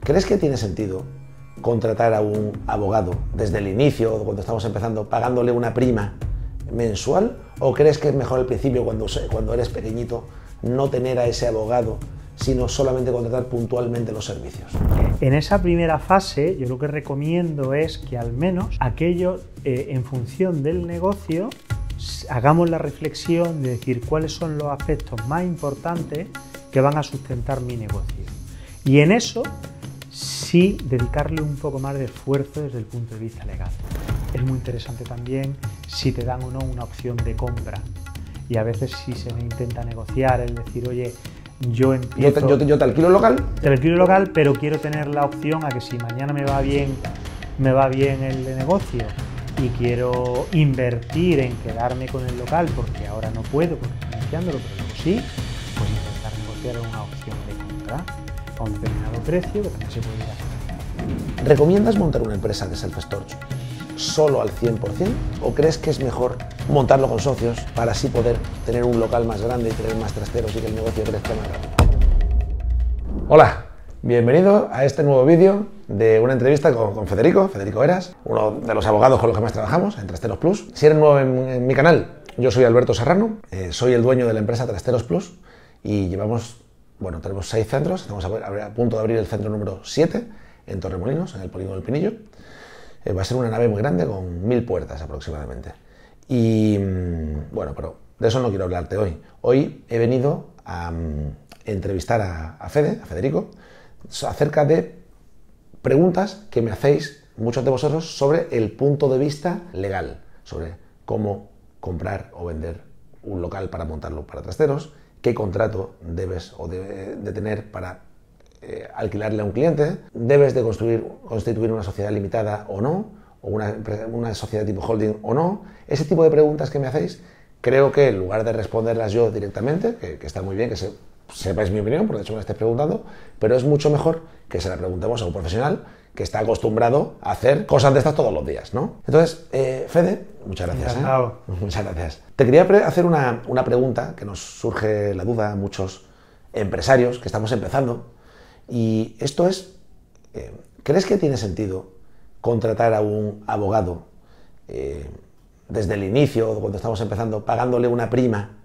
¿Crees que tiene sentido contratar a un abogado desde el inicio, cuando estamos empezando, pagándole una prima mensual? ¿O crees que es mejor al principio, cuando eres pequeñito, no tener a ese abogado, sino solamente contratar puntualmente los servicios? En esa primera fase, yo lo que recomiendo es que al menos aquello, en función del negocio, hagamos la reflexión de decir cuáles son los aspectos más importantes que van a sustentar mi negocio. Y en eso, sí dedicarle un poco más de esfuerzo desde el punto de vista legal. Es muy interesante también si te dan o no una opción de compra. Y a veces si se intenta negociar, es decir, oye, yo empiezo... Yo te alquilo el local. Te alquilo el local, pero quiero tener la opción a que si mañana me va bien el negocio y quiero invertir en quedarme con el local porque ahora no puedo, porque estoy iniciándolo, pero luego sí, pues intentar negociar una opción de compra a un determinado precio que también se puede hacer. ¿Recomiendas montar una empresa de self-storage solo al 100%? ¿O crees que es mejor montarlo con socios para así poder tener un local más grande y tener más trasteros y que el negocio crezca más rápido? Hola, bienvenido a este nuevo vídeo de una entrevista con Federico Eras, uno de los abogados con los que más trabajamos en Trasteros Plus. Si eres nuevo en mi canal, yo soy Alberto Serrano, soy el dueño de la empresa Trasteros Plus y tenemos 6 centros, estamos a punto de abrir el centro número 7 en Torremolinos, en el Polígono del Pinillo. Va a ser una nave muy grande con 1000 puertas aproximadamente. Y pero de eso no quiero hablarte hoy. Hoy he venido a entrevistar a Federico, acerca de preguntas que me hacéis muchos de vosotros sobre el punto de vista legal, sobre cómo comprar o vender un local para montarlo para trasteros, qué contrato debes de tener para alquilarle a un cliente, debes de constituir una sociedad limitada o no, o una sociedad tipo holding o no. Ese tipo de preguntas que me hacéis, creo que en lugar de responderlas yo directamente, que está muy bien que sepáis mi opinión, porque de hecho me la estáis preguntando, pero es mucho mejor que se la preguntemos a un profesional que está acostumbrado a hacer cosas de estas todos los días, ¿no? Entonces, Fede, muchas gracias. Muchas gracias. Te quería hacer una pregunta que nos surge la duda a muchos empresarios que estamos empezando. Y esto es, ¿crees que tiene sentido contratar a un abogado desde el inicio, cuando estamos empezando, pagándole una prima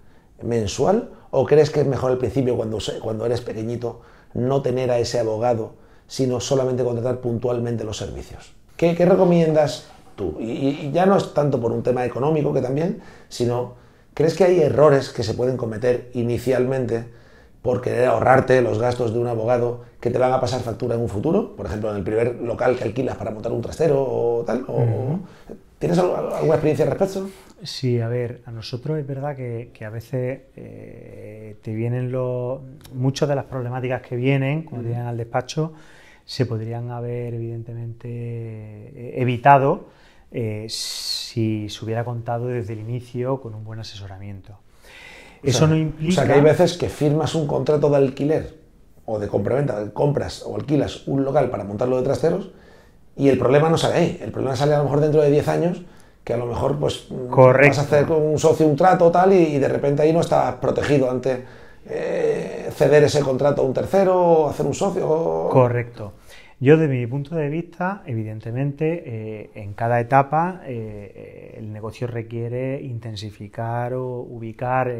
mensual? ¿O crees que es mejor al principio, cuando eres pequeñito, no tener a ese abogado, sino solamente contratar puntualmente los servicios? ¿Qué recomiendas tú? Y ya no es tanto por un tema económico, que también, sino, ¿crees que hay errores que se pueden cometer inicialmente por querer ahorrarte los gastos de un abogado que te van a pasar factura en un futuro? Por ejemplo, en el primer local que alquilas para montar un trastero o tal. ¿Tienes alguna experiencia al respecto? Sí, a ver, a nosotros es verdad que a veces te vienen muchas de las problemáticas que vienen, cuando llegan al despacho, se podrían haber evidentemente evitado si se hubiera contado desde el inicio con un buen asesoramiento. Eso no implica... O sea, que hay veces que firmas un contrato de alquiler o de compraventa, compras o alquilas un local para montarlo de trasteros y el problema no sale ahí. El problema sale a lo mejor dentro de 10 años, que a lo mejor pues vas a hacer con un socio un trato tal y de repente ahí no estás protegido ante ceder ese contrato a un tercero o hacer un socio. Correcto. Yo, desde mi punto de vista, evidentemente, en cada etapa el negocio requiere intensificar o ubicar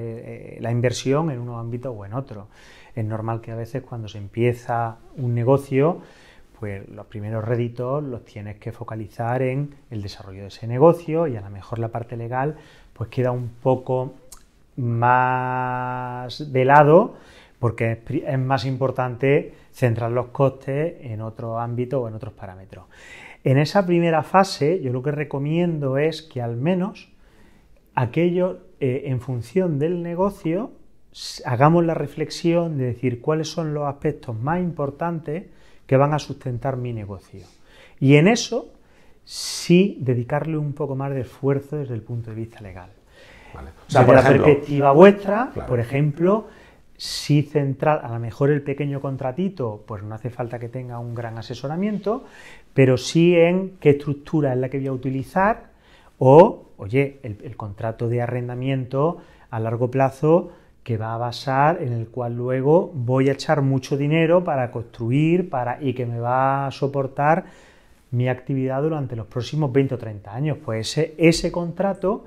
la inversión en unos ámbitos o en otros. Es normal que a veces cuando se empieza un negocio, pues los primeros réditos los tienes que focalizar en el desarrollo de ese negocio y a lo mejor la parte legal pues queda un poco más de lado, porque es más importante centrar los costes en otro ámbito o en otros parámetros. En esa primera fase, yo lo que recomiendo es que al menos aquello, en función del negocio, hagamos la reflexión de decir cuáles son los aspectos más importantes que van a sustentar mi negocio. Y en eso, sí dedicarle un poco más de esfuerzo desde el punto de vista legal. Vale. O sea, desde por la ejemplo, perspectiva vuestra, claro, por ejemplo, sí centrar, a lo mejor el pequeño contratito, pues no hace falta que tenga un gran asesoramiento, pero sí en qué estructura es la que voy a utilizar, o, oye, el contrato de arrendamiento a largo plazo que va a basar en el cual luego voy a echar mucho dinero para construir y que me va a soportar mi actividad durante los próximos 20 o 30 años. Pues ese contrato,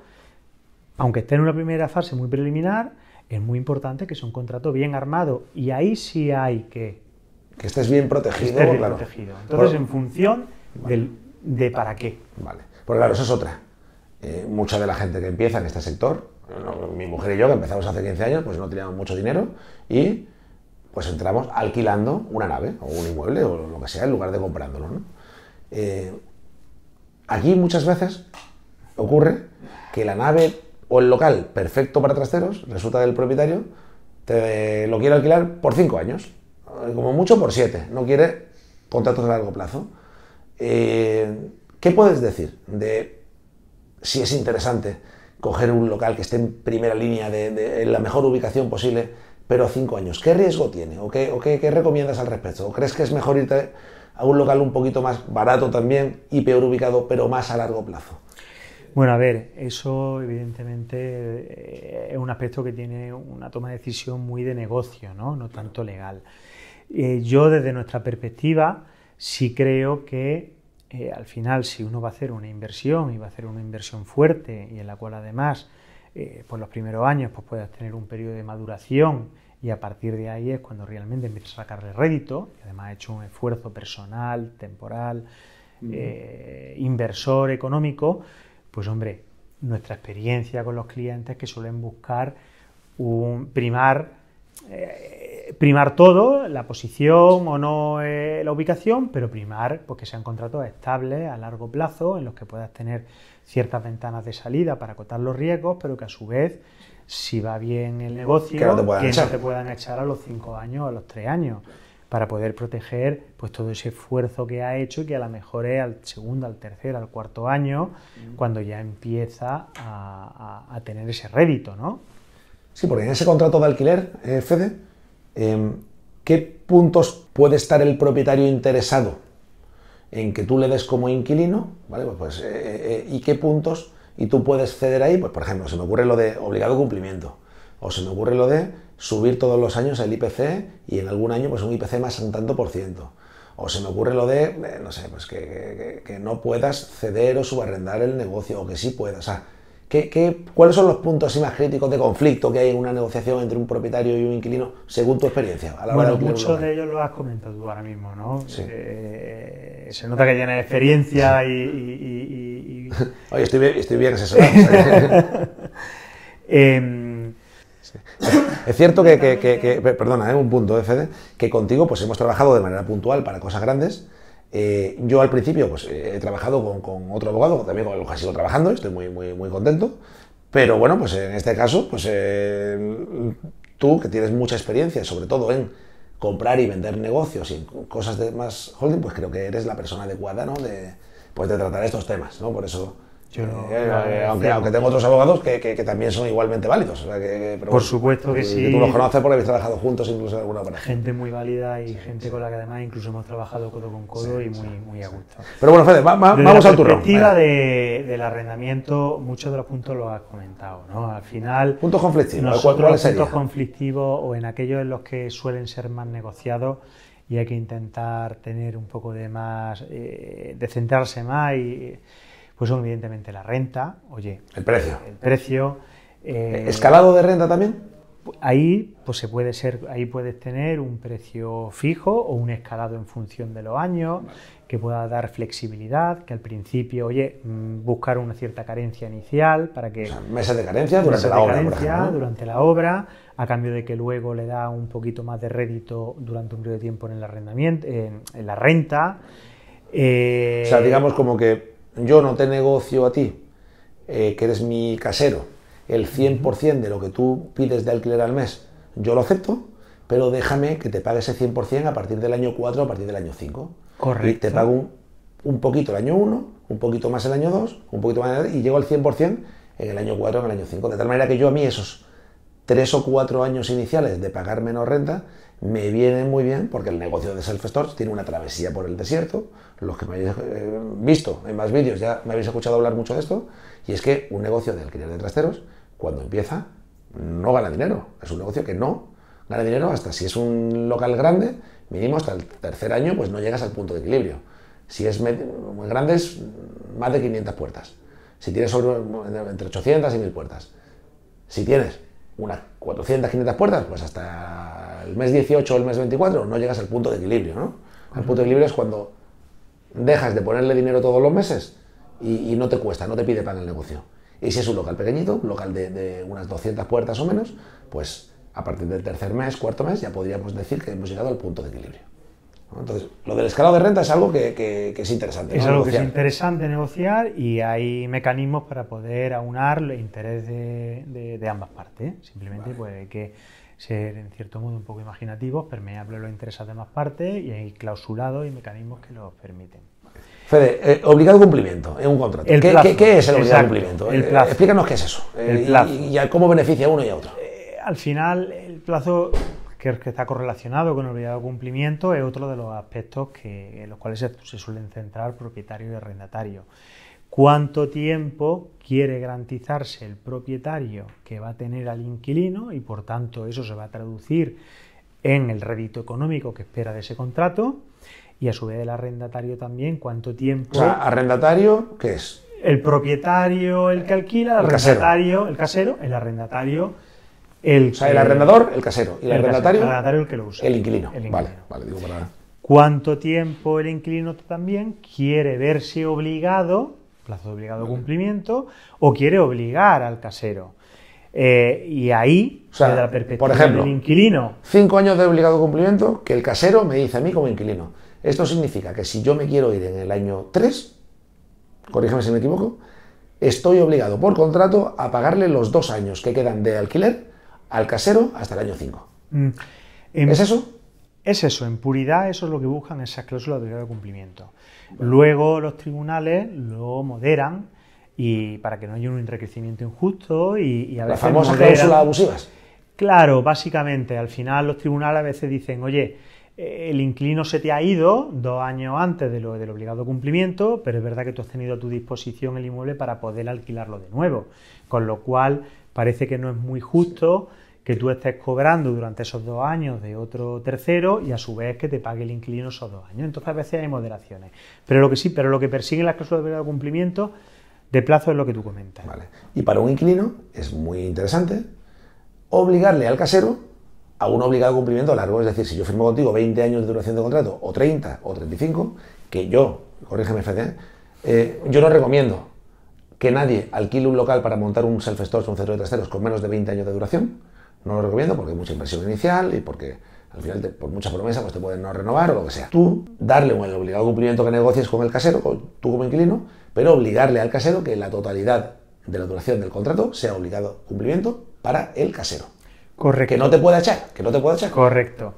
aunque esté en una primera fase muy preliminar, es muy importante que sea un contrato bien armado, y ahí sí hay que estés bien protegido. estés bien claro. protegido. Entonces, en función de para qué. Vale. Porque claro, eso es otra. Mucha de la gente que empieza en este sector, mi mujer y yo, que empezamos hace 15 años, pues no teníamos mucho dinero y pues entramos alquilando una nave o un inmueble o lo que sea en lugar de comprándolo, ¿no? Aquí muchas veces ocurre que la nave o el local perfecto para trasteros resulta del propietario te lo quiere alquilar por 5 años, como mucho por 7, no quiere contratos de largo plazo. ¿Qué puedes decir de si es interesante coger un local que esté en primera línea, en la mejor ubicación posible, pero a 5 años? ¿Qué riesgo tiene? ¿O qué recomiendas al respecto? ¿O crees que es mejor irte a un local un poquito más barato también y peor ubicado, pero más a largo plazo? Bueno, a ver, eso evidentemente es un aspecto que tiene una toma de decisión muy de negocio, no tanto legal. Yo, desde nuestra perspectiva, sí creo que al final, si uno va a hacer una inversión y va a hacer una inversión fuerte y en la cual además por los primeros años pues puedas tener un periodo de maduración, y a partir de ahí es cuando realmente empiezas a sacarle rédito, y además ha hecho un esfuerzo personal, temporal, inversor, económico, pues hombre, nuestra experiencia con los clientes es que suelen buscar primar todo, la posición o no la ubicación, pero primar pues que sean contratos estables a largo plazo en los que puedas tener ciertas ventanas de salida para acotar los riesgos, pero que a su vez, si va bien el negocio, que no te puedan echar a los 5 años o a los 3 años, para poder proteger pues todo ese esfuerzo que ha hecho, y que a lo mejor es al segundo, al tercer, al cuarto año, cuando ya empieza a tener ese rédito, ¿no? Sí, porque en ese contrato de alquiler, Fede, ¿qué puntos puede estar el propietario interesado en que tú le des como inquilino? ¿Vale? ¿Y qué puntos? Y tú puedes ceder ahí, pues por ejemplo, se me ocurre lo de obligado cumplimiento, o se me ocurre lo de subir todos los años el IPC y en algún año pues un IPC más un tanto por ciento, o se me ocurre lo de, no sé, pues que no puedas ceder o subarrendar el negocio, o que sí puedas. O sea, ¿cuáles son los puntos así más críticos de conflicto que hay en una negociación entre un propietario y un inquilino, según tu experiencia? Bueno, muchos de ellos los has comentado tú ahora mismo, ¿no? Sí. Se nota que tienes experiencia y... Oye, estoy bien asesorado. Sí. Es cierto perdona, un punto, Fede, que contigo pues hemos trabajado de manera puntual para cosas grandes. Yo al principio pues he trabajado con otro abogado, también con el que sigo trabajando, estoy muy contento, pero bueno, pues en este caso, pues tú, que tienes mucha experiencia, sobre todo en comprar y vender negocios y cosas de más holding, pues creo que eres la persona adecuada, ¿no? de tratar estos temas, ¿no? Por eso... aunque tengo otros abogados que también son igualmente válidos. O sea, pero por supuesto que sí. Tú los conoces porque habéis trabajado juntos incluso en alguna operación. Gente muy válida y gente con la que además incluso hemos trabajado codo con codo, y muy a gusto. Pero bueno, Fede, vamos al turno. Desde la perspectiva del arrendamiento, muchos de los puntos los has comentado, ¿no? Al final, puntos conflictivos. Nosotros los puntos conflictivos, o en aquellos en los que suelen ser más negociados, y hay que intentar tener un poco de más, de centrarse más, pues son evidentemente la renta, el precio. ¿Escalado de renta también? Ahí pues ahí puedes tener un precio fijo o un escalado en función de los años, que pueda dar flexibilidad, que al principio, buscar una cierta carencia inicial para que... O sea, meses de carencia durante la obra, por ejemplo, ¿no? Durante la obra, a cambio de que luego le da un poquito más de rédito durante un periodo de tiempo en el arrendamiento, en la renta. O sea, digamos como que yo no te negocio a ti, que eres mi casero, el 100% de lo que tú pides de alquiler al mes, yo lo acepto, pero déjame que te pague ese 100% a partir del año 4, a partir del año 5. Correcto. Y te pago un poquito el año 1, un poquito más el año 2, un poquito más y llego al 100% en el año 4, en el año 5. De tal manera que yo a mí esos 3 o 4 años iniciales de pagar menos renta me vienen muy bien, porque el negocio de self-storage tiene una travesía por el desierto. Los que me habéis visto en más vídeos ya me habéis escuchado hablar mucho de esto, y es que un negocio de alquiler de trasteros, cuando empieza, no gana dinero. Es un negocio que no gana dinero hasta si es un local grande, mínimo hasta el tercer año, pues no llegas al punto de equilibrio. Si es muy grande, es más de 500 puertas. Si tienes entre 800 y 1000 puertas. Si tienes unas 400, 500 puertas, pues hasta el mes 18 o el mes 24 no llegas al punto de equilibrio, ¿no? El punto de equilibrio es cuando dejas de ponerle dinero todos los meses y no te cuesta, no te pide pan el negocio. Y si es un local pequeñito, un local de unas 200 puertas o menos, pues a partir del tercer mes, cuarto mes, ya podríamos decir que hemos llegado al punto de equilibrio. Entonces, lo del escalado de renta es algo que es interesante. Es ¿no? algo negociar. que es interesante negociar y hay mecanismos para poder aunar el interés de ambas partes. Simplemente pues hay que ser, en cierto modo, un poco imaginativos, permeables los intereses de ambas partes y hay clausulados y mecanismos que los permiten. Fede, obligado cumplimiento en un contrato. ¿Qué es el obligado cumplimiento? El plazo. Explícanos qué es eso y cómo beneficia a uno y a otro. Al final, el plazo que está correlacionado con el obligado cumplimiento es otro de los aspectos en los cuales se suelen centrar propietario y arrendatario. ¿Cuánto tiempo quiere garantizarse el propietario que va a tener al inquilino? Y por tanto eso se va a traducir en el rédito económico que espera de ese contrato. Y a su vez el arrendatario también, ¿cuánto tiempo? O sea, ¿arrendatario qué es? El propietario, el que alquila, el casero, el arrendatario. O sea, el arrendador, el casero, y el arrendatario, el que lo usa. El inquilino. Vale, digo para... ¿Cuánto tiempo el inquilino también quiere verse obligado, plazo de obligado cumplimiento, o quiere obligar al casero? Y ahí, o sea, desde la perspectiva por ejemplo, del inquilino... 5 años de obligado cumplimiento que el casero me dice a mí como inquilino. Esto significa que si yo me quiero ir en el año 3, corrígeme si me equivoco, estoy obligado por contrato a pagarle los 2 años que quedan de alquiler al casero hasta el año 5. ¿Es eso? Es eso, en puridad eso es lo que buscan esas cláusulas de obligado de cumplimiento. Luego los tribunales lo moderan y para que no haya un enriquecimiento injusto y a veces... Las famosas cláusulas abusivas. Claro, básicamente, al final los tribunales a veces dicen, oye, el inquilino se te ha ido 2 años antes del obligado cumplimiento, pero es verdad que tú has tenido a tu disposición el inmueble para poder alquilarlo de nuevo, con lo cual parece que no es muy justo que tú estés cobrando durante esos 2 años de otro tercero y a su vez que te pague el inquilino esos 2 años. Entonces a veces hay moderaciones. Pero lo que persiguen las cláusulas de obligado cumplimiento de plazo es lo que tú comentas. Vale. Y para un inquilino es muy interesante obligarle al casero a un obligado cumplimiento largo. Es decir, si yo firmo contigo 20 años de duración de contrato, o 30 o 35, que yo, corrígeme Fede, yo no recomiendo que nadie alquile un local para montar un self-storage, un centro de trasteros con menos de 20 años de duración. No lo recomiendo porque hay mucha inversión inicial y porque al final por mucha promesa pues te pueden no renovar o lo que sea. Tú darle el obligado cumplimiento que negocies con el casero, o tú como inquilino, pero obligarle al casero que la totalidad de la duración del contrato sea obligado cumplimiento para el casero. Correcto. Que no te pueda echar, Correcto.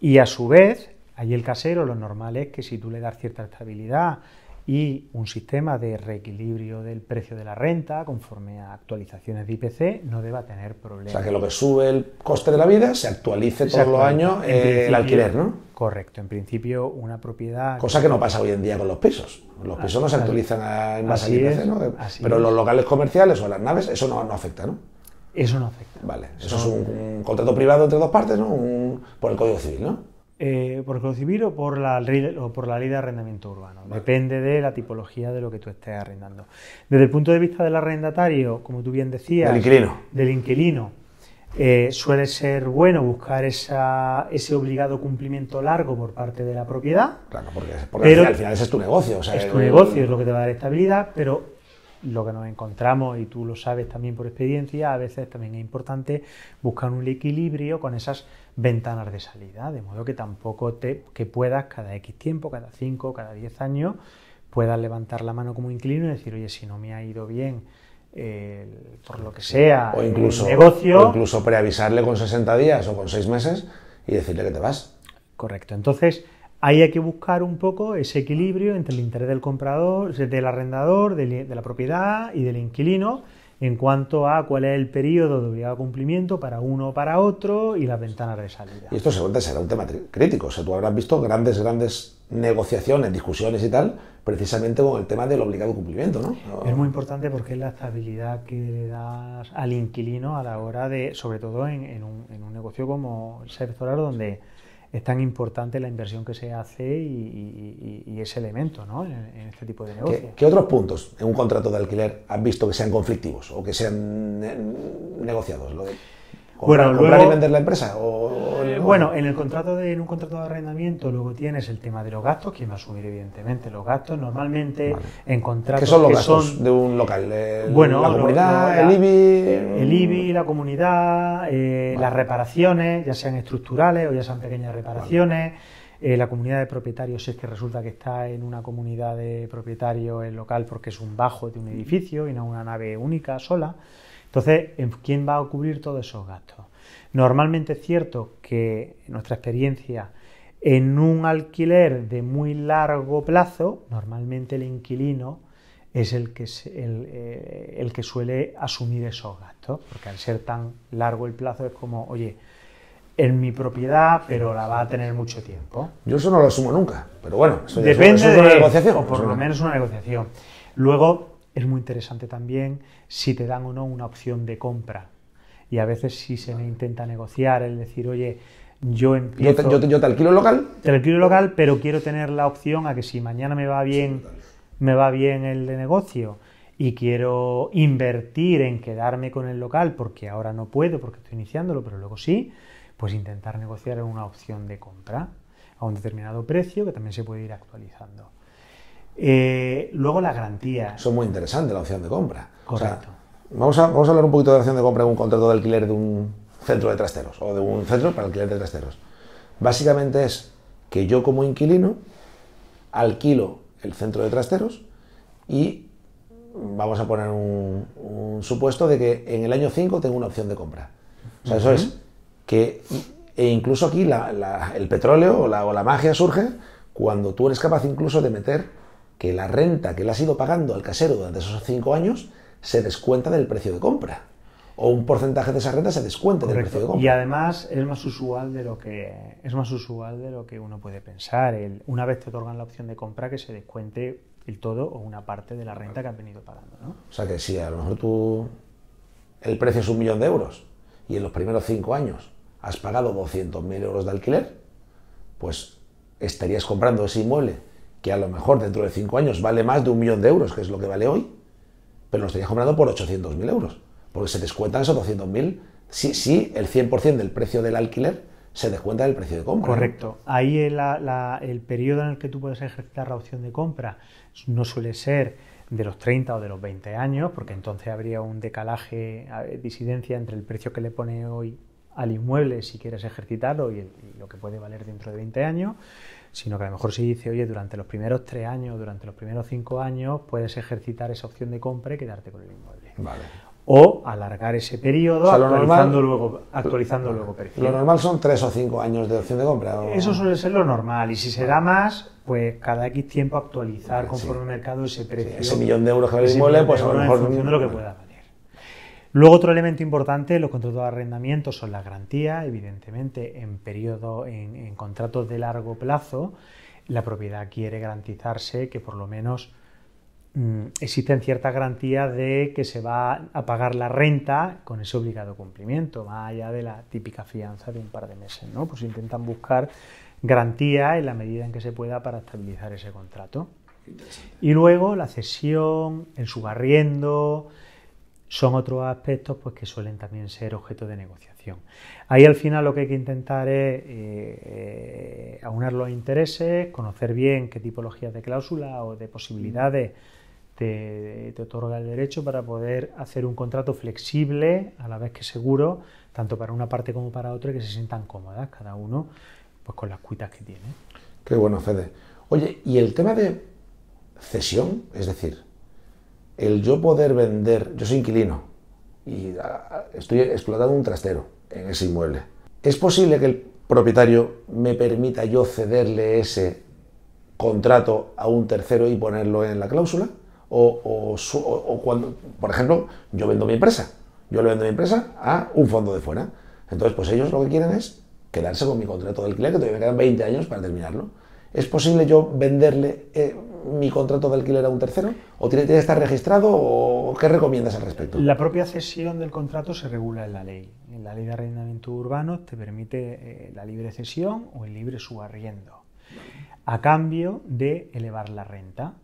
Y a su vez, ahí el casero lo normal es que si tú le das cierta estabilidad y un sistema de reequilibrio del precio de la renta conforme a actualizaciones de IPC, no deba tener problemas. O sea, que lo que sube el coste de la vida se actualice todos los años el alquiler, ¿no? Correcto. En principio, una propiedad... Cosa que no pasa hoy en día con los pisos. Los pisos no se actualizan en base al IPC, ¿no? Pero en los locales comerciales o en las naves eso no afecta, ¿no? Eso no afecta. Vale. Eso es un contrato privado entre dos partes, ¿no? Por el Código Civil, ¿no? Por el Código Civil o por la ley de arrendamiento urbano. Vale. Depende de la tipología de lo que tú estés arrendando. Desde el punto de vista del arrendatario, como tú bien decías... Del inquilino. Suele ser bueno buscar ese obligado cumplimiento largo por parte de la propiedad. Claro, porque al final ese es tu negocio. O sea, es tu negocio, es lo que te va a dar estabilidad, pero... Lo que nos encontramos, y tú lo sabes también por experiencia, a veces también es importante buscar un equilibrio con esas ventanas de salida, de modo que tampoco que puedas cada X tiempo, cada 5, cada 10 años, puedas levantar la mano como inquilino y decir, oye, si no me ha ido bien, por lo que sea, o incluso, el negocio... O incluso preavisarle con 60 días o con 6 meses y decirle que te vas. Correcto. Entonces... Ahí hay que buscar un poco ese equilibrio entre el interés del comprador, del arrendador, de la propiedad y del inquilino en cuanto a cuál es el periodo de obligado cumplimiento para uno o para otro y las ventanas de salida. Y esto seguramente será un tema crítico. O sea, tú habrás visto grandes negociaciones, discusiones y tal, precisamente con el tema del obligado cumplimiento, ¿no? Es muy importante porque es la estabilidad que le das al inquilino a la hora de, sobre todo en un negocio como el sector donde es tan importante la inversión que se hace y ese elemento, ¿no? en este tipo de negocio. ¿Qué otros puntos en un contrato de alquiler has visto que sean conflictivos o que sean negociados? ¿Lo de comprar y vender la empresa? Bueno, en un contrato de arrendamiento luego tienes el tema de los gastos, ¿quién va a asumir evidentemente los gastos? Normalmente en contratos ¿Qué son los gastos de un local? La comunidad, el IBI... El IBI, la comunidad, las reparaciones, ya sean estructurales o ya sean pequeñas reparaciones, la comunidad de propietarios, si es que resulta que está en una comunidad de propietarios el local porque es un bajo de un edificio y no una nave única, sola. Entonces, ¿quién va a cubrir todos esos gastos? Normalmente es cierto que, en nuestra experiencia, en un alquiler de muy largo plazo, normalmente el inquilino es el que suele asumir esos gastos, porque al ser tan largo el plazo es como, oye, es mi propiedad, pero la va a tener mucho tiempo. Yo eso no lo asumo nunca, pero bueno, eso depende es una negociación. O por lo menos una negociación. Luego, es muy interesante también si te dan o no una opción de compra. Y a veces si se intenta negociar, el decir, oye, yo empiezo... Yo te alquilo el local. Te alquilo el local, pero quiero tener la opción a que si mañana me va bien el de negocio y quiero invertir en quedarme con el local porque ahora no puedo, porque estoy iniciándolo, pero luego sí, pues intentar negociar en una opción de compra a un determinado precio que también se puede ir actualizando. Luego la garantía. Eso es muy interesante, la opción de compra. Correcto. O sea, vamos a hablar un poquito de la opción de compra en un contrato de alquiler de un centro de trasteros o de un centro para alquiler de trasteros. Básicamente es que yo como inquilino alquilo el centro de trasteros y vamos a poner un supuesto de que en el año 5 tengo una opción de compra. O sea, eso es que incluso aquí el petróleo o la magia surge cuando tú eres capaz incluso de meter que la renta que le has ido pagando al casero durante esos 5 años se descuenta del precio de compra. O un porcentaje de esa renta se descuenta del precio de compra. Y además es más usual de lo que uno puede pensar. Una vez te otorgan la opción de compra, que se descuente el todo o una parte de la renta que has venido pagando, ¿no? O sea que si a lo mejor el precio es 1 millón de euros y en los primeros 5 años has pagado 200.000 euros de alquiler, pues estarías comprando ese inmueble que a lo mejor dentro de 5 años vale más de 1 millón de euros, que es lo que vale hoy, pero lo estarías comprando por 800.000 euros, porque se descuentan esos 200.000 si el 100% del precio del alquiler se descuenta del precio de compra. Correcto. ¿No? Ahí el periodo en el que tú puedes ejercitar la opción de compra no suele ser de los 30 o de los 20 años, porque entonces habría un decalaje, disidencia entre el precio que le pone hoy al inmueble si quieres ejercitarlo y lo que puede valer dentro de 20 años, sino que a lo mejor se dice, oye, durante los primeros 3 años, durante los primeros 5 años puedes ejercitar esa opción de compra y quedarte con el inmueble. Vale. O alargar ese periodo, o sea, actualizando luego perfil. Lo normal son 3 o 5 años de opción de compra. ¿O? Eso suele ser lo normal, y si se da más, pues cada X tiempo actualizar conforme al mercado ese precio. Ese 1 millón de euros que vale el inmueble, pues a lo mejor... En función de lo que pueda valer. Luego otro elemento importante en los contratos de arrendamiento son las garantías. Evidentemente en contratos de largo plazo la propiedad quiere garantizarse que por lo menos existen ciertas garantías de que se va a pagar la renta con ese obligado cumplimiento, más allá de la típica fianza de un par de meses, ¿no? Pues intentan buscar garantía en la medida en que se pueda para estabilizar ese contrato. Y luego la cesión, el subarriendo, son otros aspectos pues, que suelen también ser objeto de negociación. Ahí al final lo que hay que intentar es aunar los intereses, conocer bien qué tipologías de cláusula o de posibilidades te otorga el derecho para poder hacer un contrato flexible, a la vez que seguro, tanto para una parte como para otra, y que se sientan cómodas cada uno pues, con las cuitas que tiene. Qué bueno, Fede. Oye, y el tema de cesión, es decir, el yo poder vender, yo soy inquilino y estoy explotando un trastero en ese inmueble. ¿Es posible que el propietario me permita yo cederle ese contrato a un tercero y ponerlo en la cláusula? o cuando, por ejemplo, yo vendo mi empresa. Yo le vendo mi empresa a un fondo de fuera. Entonces, pues ellos lo que quieren es quedarse con mi contrato de alquiler, que todavía me quedan 20 años para terminarlo. ¿Es posible yo venderle mi contrato de alquiler a un tercero? ¿O tiene que estar registrado? ¿O qué recomiendas al respecto? La propia cesión del contrato se regula en la ley. En la ley de arrendamiento urbano te permite la libre cesión o el libre subarriendo, a cambio de elevar la renta,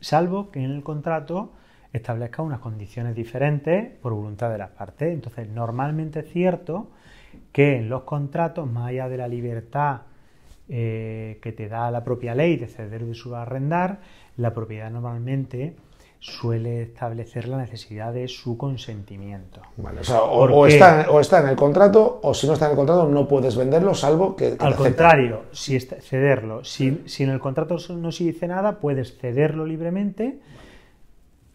salvo que en el contrato establezca unas condiciones diferentes por voluntad de las partes. Entonces, normalmente es cierto que en los contratos, más allá de la libertad que te da la propia ley de ceder o de subarrendar, la propiedad normalmente suele establecer la necesidad de su consentimiento. Vale, o sea, o está en el contrato, o si no está en el contrato no puedes venderlo, salvo que al contrario, cederlo. Si en el contrato no se dice nada, puedes cederlo libremente,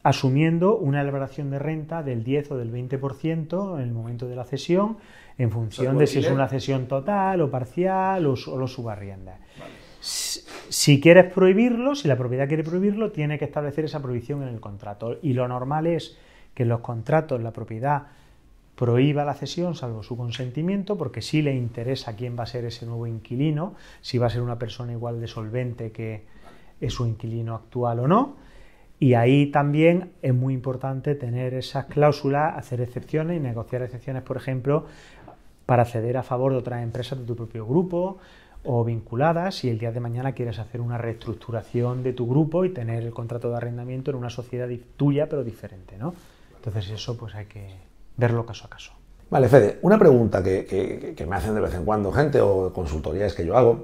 asumiendo una elevación de renta del 10 o del 20% en el momento de la cesión, en función de si es una cesión total o parcial o lo subarriendas. Vale. Si quieres prohibirlo, si la propiedad quiere prohibirlo, tiene que establecer esa prohibición en el contrato. Y lo normal es que en los contratos la propiedad prohíba la cesión salvo su consentimiento, porque sí le interesa quién va a ser ese nuevo inquilino, si va a ser una persona igual de solvente que es su inquilino actual o no. Y ahí también es muy importante tener esas cláusulas, hacer excepciones y negociar excepciones, por ejemplo, para ceder a favor de otras empresas de tu propio grupo o vinculadas, si el día de mañana quieres hacer una reestructuración de tu grupo y tener el contrato de arrendamiento en una sociedad tuya pero diferente, ¿no? Entonces eso pues hay que verlo caso a caso. Vale, Fede, una pregunta que me hacen de vez en cuando gente o consultorías que yo hago.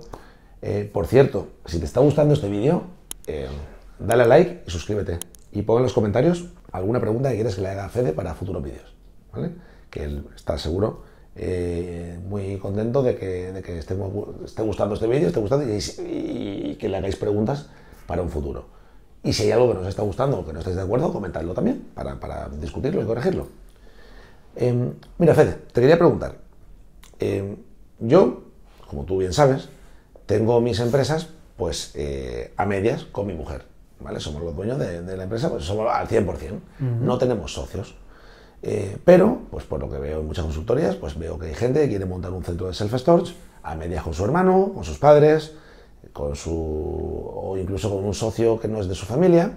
Por cierto, si te está gustando este vídeo, dale a like y suscríbete. Y pon en los comentarios alguna pregunta que quieres que le haga a Fede para futuros vídeos, ¿vale? Que él está seguro, muy contento de que esté gustando este vídeo, y que le hagáis preguntas para un futuro. Y si hay algo que no os está gustando o que no estáis de acuerdo, comentadlo también para discutirlo y corregirlo. Mira, Fede, te quería preguntar. Yo, como tú bien sabes, tengo mis empresas pues a medias con mi mujer, ¿vale? Somos los dueños de la empresa, pues somos al 100%. No tenemos socios. Pero, pues por lo que veo en muchas consultorías, pues veo que hay gente que quiere montar un centro de self-storage a medias con su hermano, con sus padres, o incluso con un socio que no es de su familia.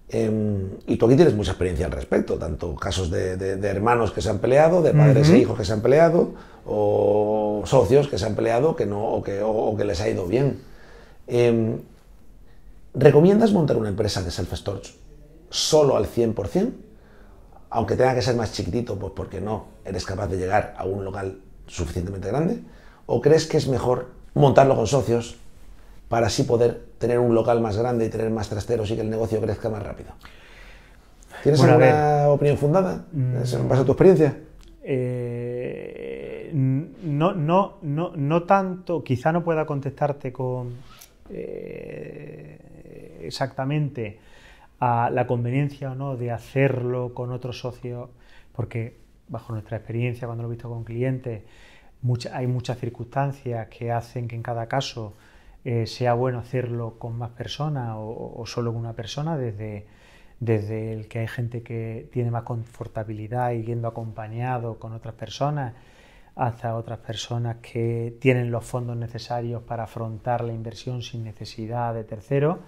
Y tú aquí tienes mucha experiencia al respecto, tanto casos de hermanos que se han peleado, de padres e hijos que se han peleado, o socios que se han peleado o que les ha ido bien. ¿Recomiendas montar una empresa de self-storage solo al 100%? Aunque tenga que ser más chiquitito, pues porque no eres capaz de llegar a un local suficientemente grande. ¿O crees que es mejor montarlo con socios para así poder tener un local más grande y tener más trasteros y que el negocio crezca más rápido? ¿Tienes alguna opinión fundada en base a tu experiencia? No tanto, quizá no pueda contestarte con exactamente a la conveniencia o no de hacerlo con otros socios, porque bajo nuestra experiencia, cuando lo he visto con clientes, hay muchas circunstancias que hacen que en cada caso sea bueno hacerlo con más personas o solo con una persona, desde el que hay gente que tiene más confortabilidad y yendo acompañado con otras personas, hasta otras personas que tienen los fondos necesarios para afrontar la inversión sin necesidad de terceros.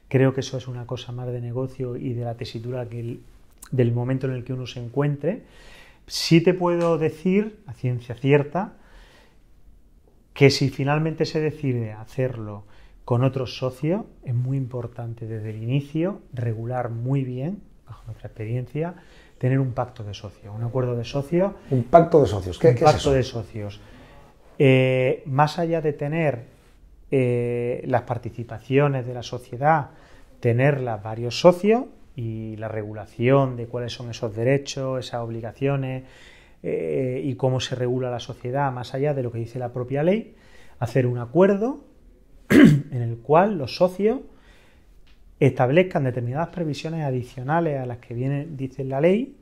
Creo que eso es una cosa más de negocio y de la tesitura del momento en el que uno se encuentre. Sí te puedo decir, a ciencia cierta, que si finalmente se decide hacerlo con otros socios, es muy importante desde el inicio regular muy bien, bajo nuestra experiencia, tener un pacto de socios, un acuerdo de socios. ¿Un pacto de socios? ¿Qué es eso? Un pacto de socios. Más allá de tener las participaciones de la sociedad, tenerlas varios socios y la regulación de cuáles son esos derechos, esas obligaciones y cómo se regula la sociedad más allá de lo que dice la propia ley, hacer un acuerdo en el cual los socios establezcan determinadas previsiones adicionales a las que dice la ley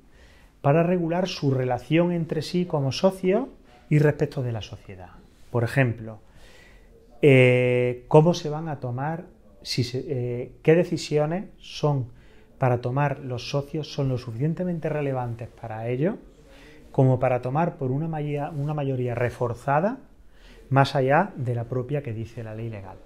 para regular su relación entre sí como socios y respecto de la sociedad. Por ejemplo, cómo se van a tomar qué decisiones son para tomar los socios son lo suficientemente relevantes para ellos como para tomar por una mayoría reforzada más allá de la propia que dice la ley legal.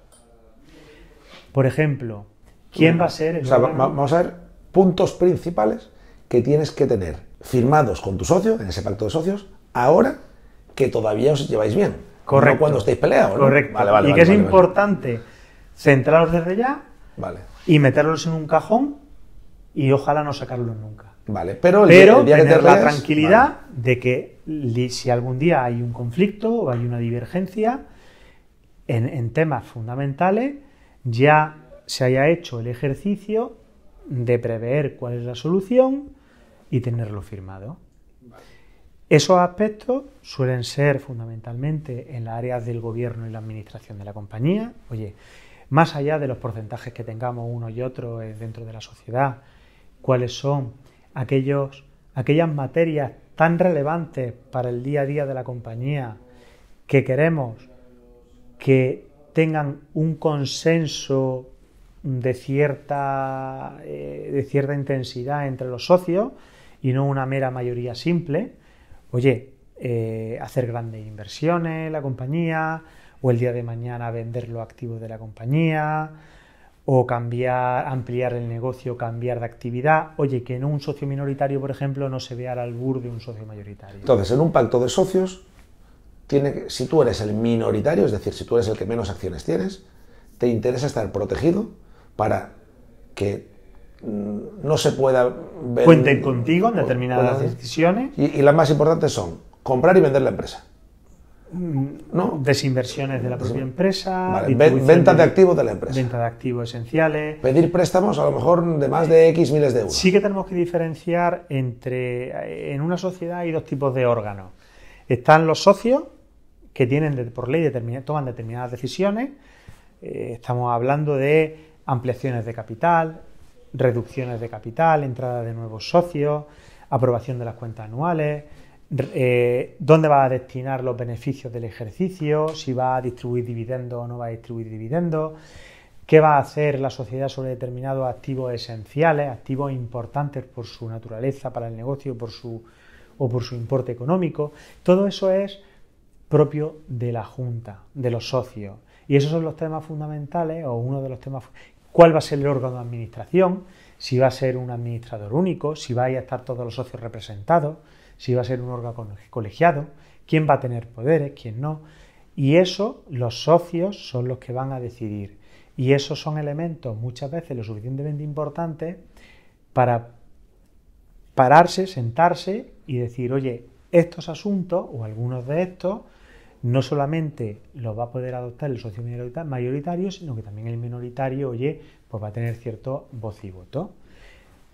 Por ejemplo, ¿quién va a ser el órgano? Vamos a ver puntos principales que tienes que tener firmados con tu socio, en ese pacto de socios, ahora que todavía os lleváis bien. Correcto. No cuando estéis peleados, ¿no? Correcto. Vale, y que es importante centrarlos desde ya y meterlos en un cajón y ojalá no sacarlos nunca. Vale, pero el día tener que te la pelees, tranquilidad de que si algún día hay un conflicto o hay una divergencia en temas fundamentales, ya se haya hecho el ejercicio de prever cuál es la solución y tenerlo firmado. Esos aspectos suelen ser fundamentalmente en las áreas del gobierno y la administración de la compañía. Oye, más allá de los porcentajes que tengamos uno y otro dentro de la sociedad, cuáles son aquellas materias tan relevantes para el día a día de la compañía que queremos que tengan un consenso de cierta intensidad entre los socios y no una mera mayoría simple. Oye, hacer grandes inversiones en la compañía, o el día de mañana vender los activos de la compañía, o ampliar el negocio, cambiar de actividad. Oye, que no un socio minoritario, por ejemplo, no se vea al albur de un socio mayoritario. Entonces, en un pacto de socios, si tú eres el minoritario, es decir, si tú eres el que menos acciones tienes, te interesa estar protegido para que no se pueda ver... Cuenten contigo en determinadas decisiones. Y las más importantes son comprar y vender la empresa, ¿no? Desinversiones de la propia empresa, vale. Ventas de activos de la empresa, venta de activos esenciales, pedir préstamos a lo mejor de más de X miles de euros. Sí que tenemos que diferenciar en una sociedad hay dos tipos de órganos. Están los socios que tienen por ley toman determinadas decisiones. Estamos hablando de ampliaciones de capital, reducciones de capital, entrada de nuevos socios, aprobación de las cuentas anuales, dónde va a destinar los beneficios del ejercicio, si va a distribuir dividendos o no va a distribuir dividendos, qué va a hacer la sociedad sobre determinados activos esenciales, activos importantes por su naturaleza para el negocio o por su importe económico. Todo eso es propio de la Junta, de los socios. Y esos son los temas fundamentales, o uno de los temas. ¿Cuál va a ser el órgano de administración? Si va a ser un administrador único, si va a estar todos los socios representados, si va a ser un órgano colegiado, quién va a tener poderes, quién no. Y eso los socios son los que van a decidir. Y esos son elementos muchas veces lo suficientemente importantes para pararse, sentarse y decir, oye, estos asuntos o algunos de estos no solamente los va a poder adoptar el socio mayoritario, sino que también el minoritario, oye, pues va a tener cierto voz y voto.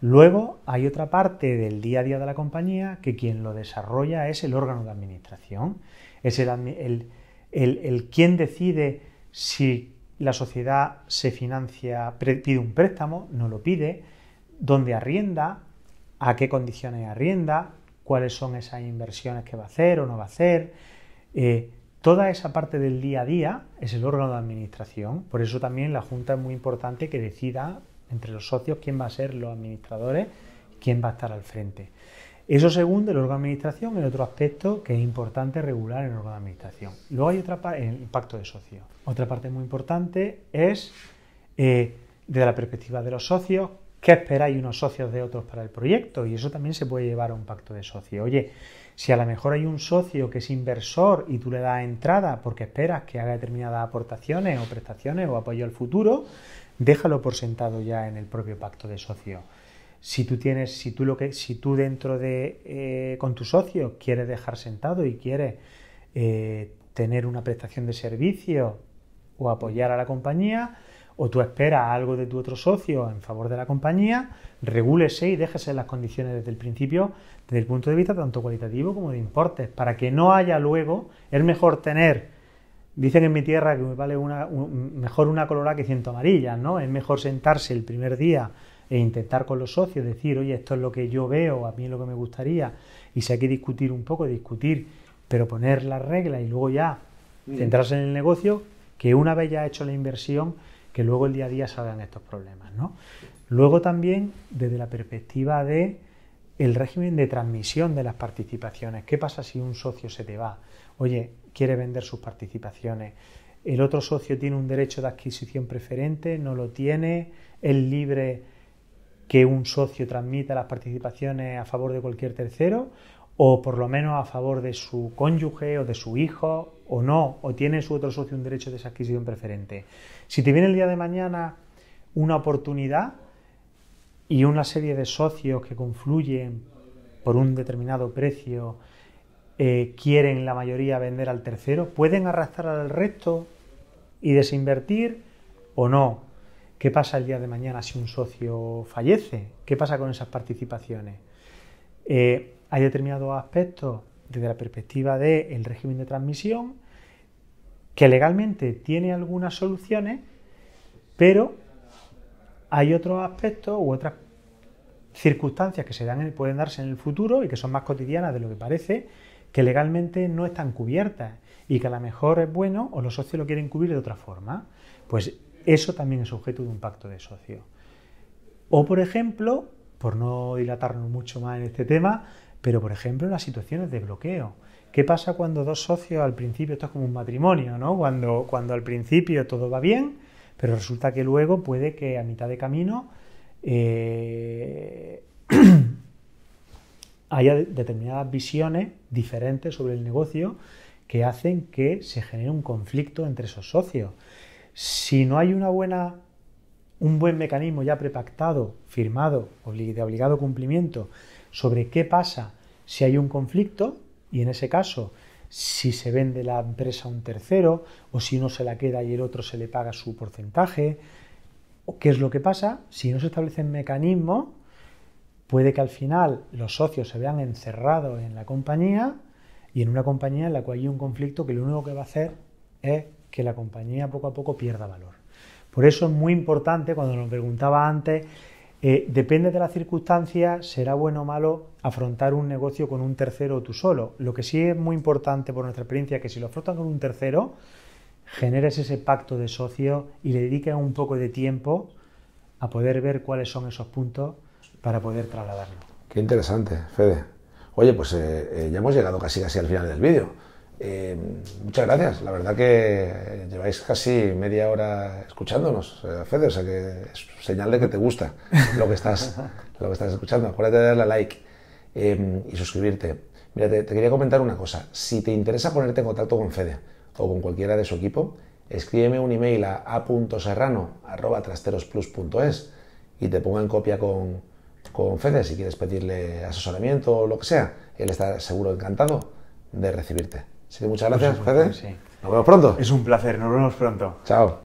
Luego hay otra parte del día a día de la compañía que quien lo desarrolla es el órgano de administración, es el quien decide si la sociedad se financia, pide un préstamo, no lo pide, dónde arrienda, a qué condiciones arrienda, cuáles son esas inversiones que va a hacer o no va a hacer. Toda esa parte del día a día es el órgano de administración, por eso también la Junta es muy importante que decida entre los socios quién va a ser los administradores, quién va a estar al frente. Eso según del órgano de administración, el otro aspecto que es importante regular en el órgano de administración. Luego hay otra parte, el pacto de socios. Otra parte muy importante es, desde la perspectiva de los socios, qué esperáis unos socios de otros para el proyecto, y eso también se puede llevar a un pacto de socios. Oye, si a lo mejor hay un socio que es inversor y tú le das entrada porque esperas que haga determinadas aportaciones o prestaciones o apoyo al futuro, déjalo por sentado ya en el propio pacto de socios. Si tú dentro de con tu socio quieres dejar sentado y quieres tener una prestación de servicio o apoyar a la compañía, o tú esperas algo de tu otro socio en favor de la compañía, regúlese y déjese las condiciones desde el principio, desde el punto de vista tanto cualitativo como de importes, para que no haya luego, es mejor tener, dicen en mi tierra que me vale mejor una colorada que 100 amarillas, ¿no? Es mejor sentarse el primer día e intentar con los socios decir, oye, esto es lo que yo veo, a mí es lo que me gustaría, y si hay que discutir un poco, discutir, pero poner las reglas y luego ya centrarse en el negocio, que una vez ya hecho la inversión, que luego el día a día salgan estos problemas, ¿no? Luego también desde la perspectiva de el régimen de transmisión de las participaciones. ¿Qué pasa si un socio se te va? Oye, quiere vender sus participaciones. El otro socio tiene un derecho de adquisición preferente, no lo tiene, es libre que un socio transmita las participaciones a favor de cualquier tercero, o por lo menos a favor de su cónyuge o de su hijo, o no, o tiene su otro socio un derecho de esa adquisición preferente. Si te viene el día de mañana una oportunidad y una serie de socios que confluyen por un determinado precio quieren la mayoría vender al tercero, ¿pueden arrastrar al resto y desinvertir o no? ¿Qué pasa el día de mañana si un socio fallece? ¿Qué pasa con esas participaciones? Hay determinados aspectos desde la perspectiva del régimen de transmisión que legalmente tiene algunas soluciones, pero hay otros aspectos u otras circunstancias que pueden darse en el futuro y que son más cotidianas de lo que parece, que legalmente no están cubiertas y que a lo mejor es bueno o los socios lo quieren cubrir de otra forma. Pues eso también es objeto de un pacto de socios. O, por ejemplo, por no dilatarnos mucho más en este tema, pero, por ejemplo, las situaciones de bloqueo. ¿Qué pasa cuando dos socios al principio, esto es como un matrimonio, ¿no? Cuando al principio todo va bien, pero resulta que luego puede que a mitad de camino haya determinadas visiones diferentes sobre el negocio que hacen que se genere un conflicto entre esos socios. Si no hay un buen mecanismo ya prepactado, firmado, de obligado cumplimiento, sobre qué pasa si hay un conflicto, y en ese caso, si se vende la empresa a un tercero, o si uno se la queda y el otro se le paga su porcentaje, o qué es lo que pasa, si no se establecen mecanismos, puede que al final los socios se vean encerrados en la compañía y en una compañía en la cual hay un conflicto que lo único que va a hacer es que la compañía poco a poco pierda valor. Por eso es muy importante, cuando nos preguntaba antes, depende de las circunstancias, será bueno o malo afrontar un negocio con un tercero o tú solo. Lo que sí es muy importante por nuestra experiencia es que si lo afrontan con un tercero, generes ese pacto de socios y le dediques un poco de tiempo a poder ver cuáles son esos puntos para poder trasladarlo. Qué interesante, Fede. Oye, pues ya hemos llegado casi al final del vídeo. Muchas gracias. La verdad que lleváis casi media hora escuchándonos, Fede, o sea que es señal de que te gusta lo que estás escuchando. Acuérdate de darle a like y suscribirte. Mira, te quería comentar una cosa. Si te interesa ponerte en contacto con Fede o con cualquiera de su equipo, escríbeme un email a a.serrano@trasterosplus.es y te pongo en copia con Fede si quieres pedirle asesoramiento o lo que sea. Él está seguro encantado de recibirte. Así que muchas gracias, Fede. Sí. Nos vemos pronto. Es un placer, nos vemos pronto. Chao.